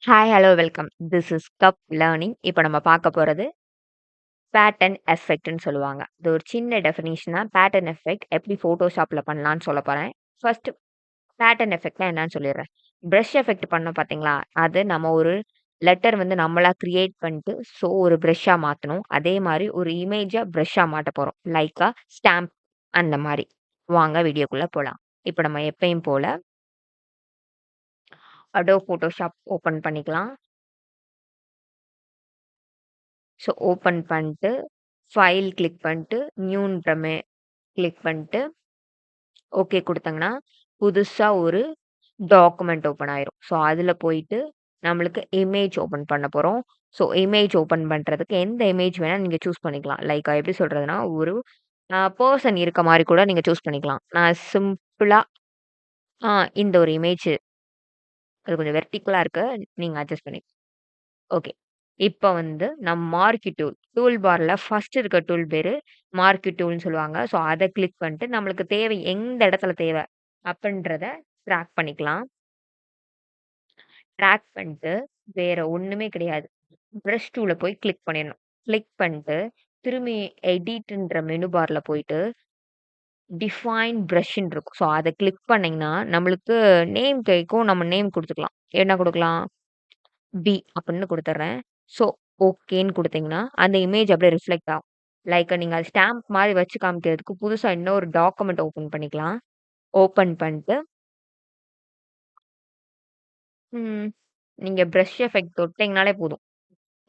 Hi, hello, welcome. This is cup learning. இப்ப நம்ம பார்க்க போறது பேட்டர்ன் எஃபெக்ட்ன்னு சொல்லுவாங்க. இது ஒரு சின்ன டெஃபினிஷனா பேட்டர்ன் எஃபெக்ட் எப்படி ஃபோட்டோஷாப்ல பண்ணலான்னு சொல்லப் போறேன். ஃபர்ஸ்ட் பேட்டர்ன் எஃபெக்ட்னா என்னன்னு சொல்லிடுறேன். பிரஷ் எஃபெக்ட் பண்ணோம் பார்த்தீங்களா? அது நம்ம ஒரு லெட்டர் வந்து நம்மளா கிரியேட் பண்ணிட்டு, ஒரு பிரஷ்ஷா மாத்தணும். அதே மாரி ஒரு இமேஜா பிரஷ்ஷா மாட்டப் போறோம். லைக்கா ஸ்டாம்ப் அந்த மாரி. வாங்க வீடியோக்குள்ள போலாம். இப்ப நம்ம எப்பயும் போல Adobe Photoshop ஓப்பன் பண்ணிக்கலாம். ஓப்பன் பண்ணிட்டு, ஃபைல் கிளிக் பண்ணிட்டு, நியூன்ற கிளிக் பண்ணிட்டு, ஓகே குடுத்தீங்கன்னா, புதுசா ஒரு டாக்குமெண்ட் ஓப்பன் ஆயிரும். அதுல போயிட்டு நம்மளுக்கு இமேஜ் ஓப்பன் பண்ண போறோம். இமேஜ் ஓப்பன் பண்றதுக்கு எந்த இமேஜ் வேணா நீங்க சூஸ் பண்ணிக்கலாம். லைக் எப்படி சொல்றதுன்னா, ஒரு பெர்சன் இருக்க மாரி கூட நீங்க சூஸ் பண்ணிக்கலாம். நான் சிம்பிளா ஆ இந்த ஒரு இமேஜ் அது கொஞ்சம் வெர்டிகலா இருக்கு. நீங்க அட்ஜஸ்ட் பண்ணி ஓகே. இப்ப வந்து நான் மார்க்கி டூல், டூல் பார்ல ஃபர்ஸ்ட் இருக்க டூல் பேரு மார்க்கி டூல்ன்னு சொல்லுவாங்க. அத கிளிக் பண்ணிட்டு நம்மளுக்கு தேவை எந்த இடத்துல தேவை அப்டின்றத ட்ராக் பண்ணிக்கலாம். ட்ராக் பண்ணிட்டு வேற ஒண்ணுமே கிடையாது. பிரஷ் டூல போய் கிளிக் பண்ணிடணும். கிளிக் பண்ணிட்டு திரும்பி எடிட்ன்ற மெனு பார்ல போயிட்டு டிஃபைன் பிரஷ்ன்னு இருக்கும். அத கிளிக் பண்ணீங்கன்னா, நம்மளுக்கு நேம் கேட்கும். நம்ம நேம் குடுத்துக்கலாம். என்ன குடுக்கலாம்? அப்படின்னு குடுத்துர்றேன். ஸோ, ஓகேன்னு குடுத்தீங்கன்னா, அந்த இமேஜ் அப்படியே ரிஃப்ளெக்ட் ஆகும். லைக் நீங்க அது ஸ்டாம்ப் மாரி வச்சு காமிக்கிறதுக்கு புதுசா இன்னொரு டாக்குமெண்ட் ஓப்பன் பண்ணிக்கலாம். ஓப்பன் பண்ணிட்டு, ம் நீங்க பிரஷ் எஃபெக்ட் தொட்டீங்கனாலே போதும்.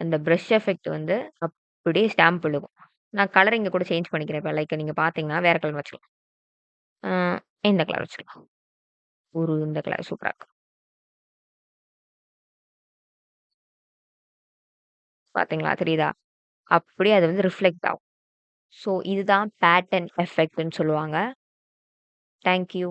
அந்த பிரஷ் எஃபெக்ட் வந்து அப்படியே ஸ்டாம்ப் விழுகும். நான் கலர் இங்க கூட சேஞ்ச் பண்ணிக்கிறேன். இப்ப லைக் நீங்க பார்த்தீங்கன்னா, வேற கலர் வச்சுக்கலாம். ஆ இந்த கலர் வச்சுக்கலாம். இந்த கலர் சூப்பரா இருக்கு. பார்த்தீங்களா? தெரியுதா? அப்படியே அது வந்து ரிஃப்ளெக்ட் ஆகும். இதுதான் பேட்டர்ன் எஃபெக்ட்ன்னு சொல்லுவாங்க. Thank you.